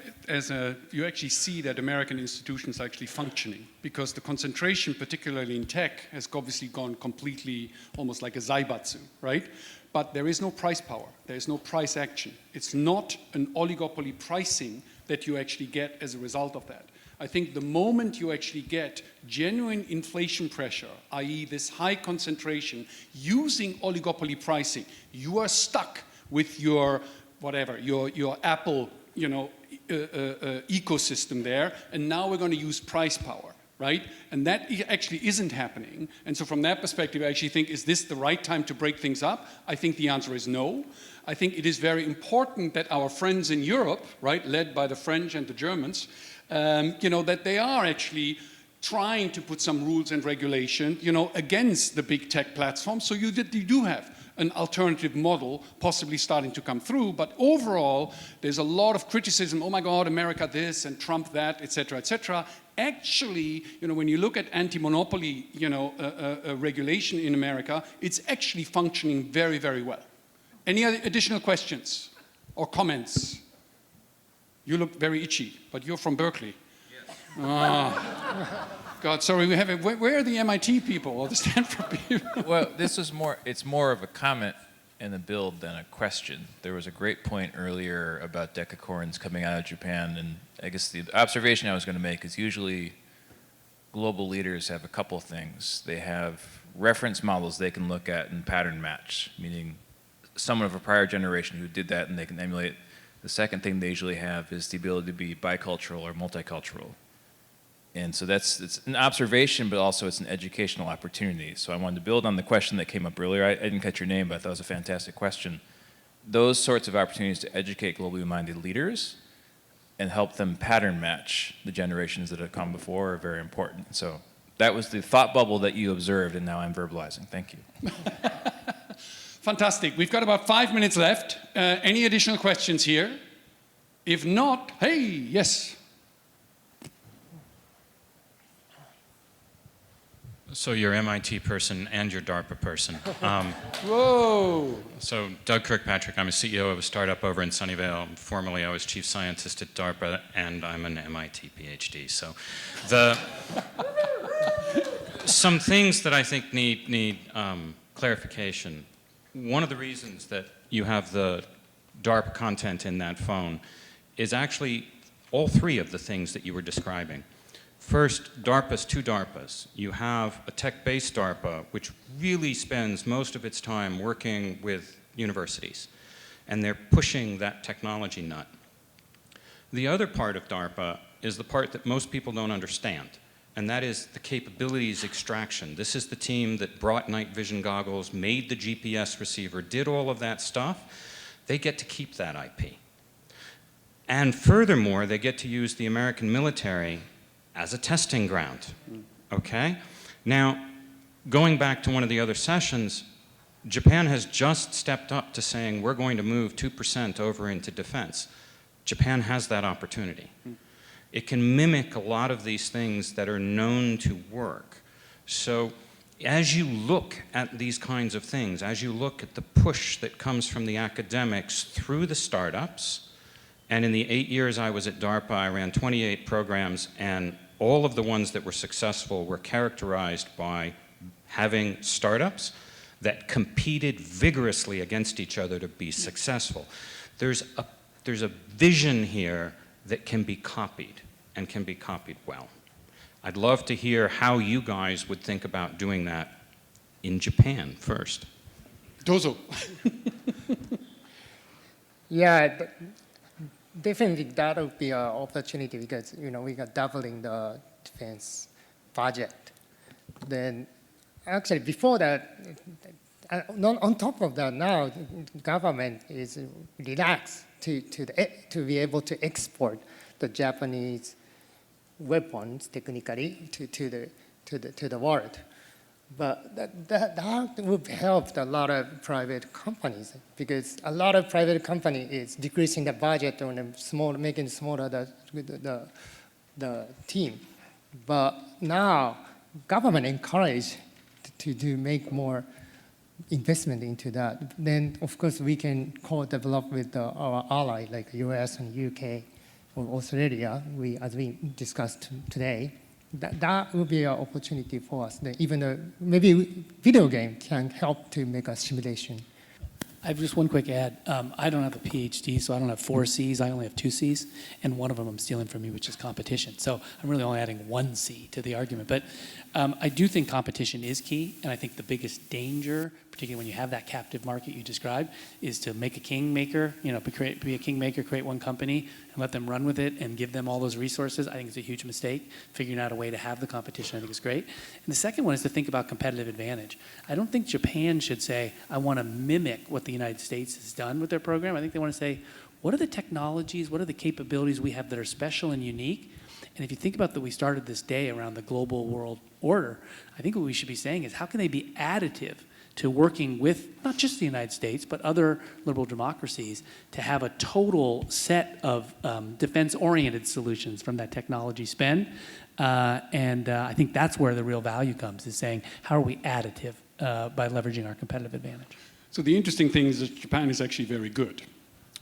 Speaker 1: you actually see that American institutions are actually functioning because the concentration, particularly in tech, has obviously gone completely almost like a zaibatsu, right? But there is no price power. There is no price action. It's not an oligopoly pricing that you actually get as a result of that. I think the moment you actually get genuine inflation pressure, i.e. this high concentration, using oligopoly pricing, you are stuck with your whatever, your Apple, ecosystem there, and now we're going to use price power, right? And that actually isn't happening. And so from that perspective, I actually think, is this the right time to break things up? I think the answer is no. I think it is very important that our friends in Europe, right, led by the French and the Germans, that they are actually trying to put some rules and regulation, against the big tech platforms. So you do have an alternative model possibly starting to come through, but overall, there's a lot of criticism, oh my God, America this and Trump that, et cetera, et cetera. Actually, when you look at anti-monopoly, regulation in America, it's actually functioning very, very well. Any other additional questions or comments? You look very itchy, but you're from Berkeley. Yes. Oh. God, sorry, where are the MIT people or the Stanford people?
Speaker 8: Well, it's more of a comment and a build than a question. There was a great point earlier about Decacorns coming out of Japan, and I guess the observation I was going to make is usually global leaders have a couple things. They have reference models they can look at and pattern match, meaning someone of a prior generation who did that and they can emulate. The second thing they usually have is the ability to be bicultural or multicultural. And so it's an observation, but also it's an educational opportunity. So I wanted to build on the question that came up earlier. I didn't catch your name, but I thought it was a fantastic question. Those sorts of opportunities to educate globally minded leaders and help them pattern match the generations that have come before are very important. So that was the thought bubble that you observed, and now I'm verbalizing. Thank you.
Speaker 1: Fantastic. We've got about 5 minutes left. Any additional questions here? If not, hey, yes.
Speaker 9: So you're MIT person and you're DARPA person.
Speaker 1: Whoa!
Speaker 9: So Doug Kirkpatrick, I'm a CEO of a startup over in Sunnyvale. Formerly, I was chief scientist at DARPA, and I'm an MIT PhD. So some things that I think need clarification. One of the reasons that you have the DARPA content in that phone is actually all three of the things that you were describing. First, DARPA's two DARPAs. You have a tech-based DARPA, which really spends most of its time working with universities, and they're pushing that technology nut. The other part of DARPA is the part that most people don't understand, and that is the capabilities extraction. This is the team that brought night vision goggles, made the GPS receiver, did all of that stuff. They get to keep that IP. And furthermore, they get to use the American military as a testing ground, okay? Now, going back to one of the other sessions, Japan has just stepped up to saying we're going to move 2% over into defense. Japan has that opportunity. It can mimic a lot of these things that are known to work. So as you look at these kinds of things, as you look at the push that comes from the academics through the startups, and in the 8 years I was at DARPA, I ran 28 programs, and all of the ones that were successful were characterized by having startups that competed vigorously against each other to be successful. There's a vision here that can be copied and can be copied well. I'd love to hear how you guys would think about doing that in Japan first.
Speaker 1: Dozo.
Speaker 3: Yeah, definitely that would be an opportunity because we got doubling the defense budget. Then, actually, before that, on top of that, now government is relaxed to be able to export the Japanese weapons technically to the world. But that would help a lot of private companies because a lot of private company is decreasing the budget on making smaller the team. But now government encourage to make more investment into that. Then of course we can co-develop with our ally like US and UK or Australia, as we discussed today. That will be an opportunity for us. Even though maybe video game can help to make a simulation.
Speaker 4: I have just one quick add. I don't have a PhD, so I don't have 4 C's. I only have 2 C's, and one of them I'm stealing from you, which is competition. So I'm really only adding 1 C to the argument. But I do think competition is key, and I think the biggest danger, particularly when you have that captive market you described, is to make a kingmaker, be a kingmaker, create one company, and let them run with it and give them all those resources. I think it's a huge mistake. Figuring out a way to have the competition, I think, is great. And the second one is to think about competitive advantage. I don't think Japan should say, I want to mimic what the United States has done with their program. I think they want to say, what are the technologies, what are the capabilities we have that are special and unique? And if you think about that, we started this day around the global world order, I think what we should be saying is how can they be additive to working with not just the United States, but other liberal democracies to have a total set of defense-oriented solutions from that technology spend. I think that's where the real value comes, is saying how are we additive by leveraging our competitive advantage.
Speaker 1: So the interesting thing is that Japan is actually very good.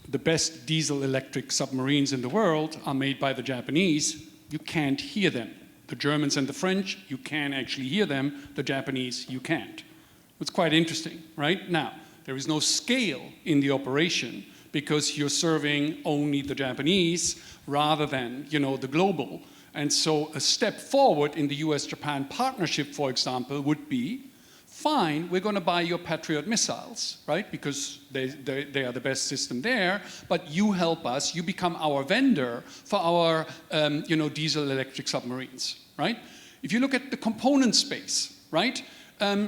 Speaker 1: The best diesel-electric submarines in the world are made by the Japanese. You can't hear them. The Germans and the French, you can actually hear them. The Japanese, you can't. It's quite interesting, right? Now, there is no scale in the operation because you're serving only the Japanese rather than, the global. And so a step forward in the US-Japan partnership, for example, would be, fine, we're going to buy your Patriot missiles, right? Because they are the best system there, but you help us, you become our vendor for our, diesel-electric submarines, right? If you look at the component space, right?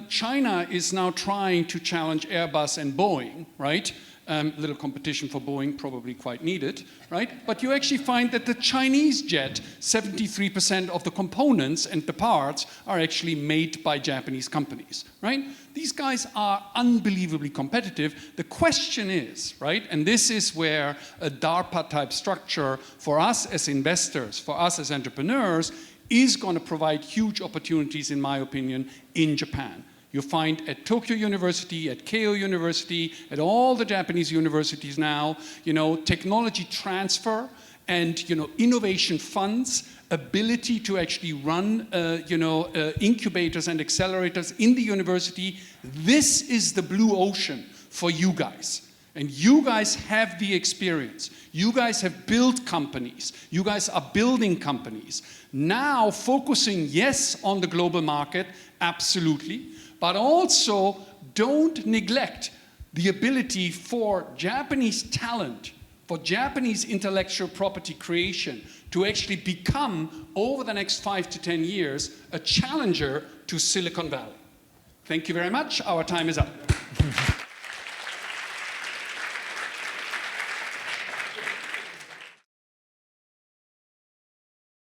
Speaker 1: China is now trying to challenge Airbus and Boeing, right? Little competition for Boeing, probably quite needed, right? But you actually find that the Chinese jet, 73% of the components and the parts are actually made by Japanese companies, right? These guys are unbelievably competitive. The question is, right, and this is where a DARPA-type structure for us as investors, for us as entrepreneurs, is going to provide huge opportunities, in my opinion, in Japan. You find at Tokyo University, at Keio University, at all the Japanese universities now, technology transfer and, innovation funds, ability to actually run, incubators and accelerators in the university. This is the blue ocean for you guys. And you guys have the experience. You guys have built companies. You guys are building companies. Now focusing, yes, on the global market, absolutely, but also don't neglect the ability for Japanese talent, for Japanese intellectual property creation to actually become, over the next 5 to 10 years, a challenger to Silicon Valley. Thank you very much. Our time is up.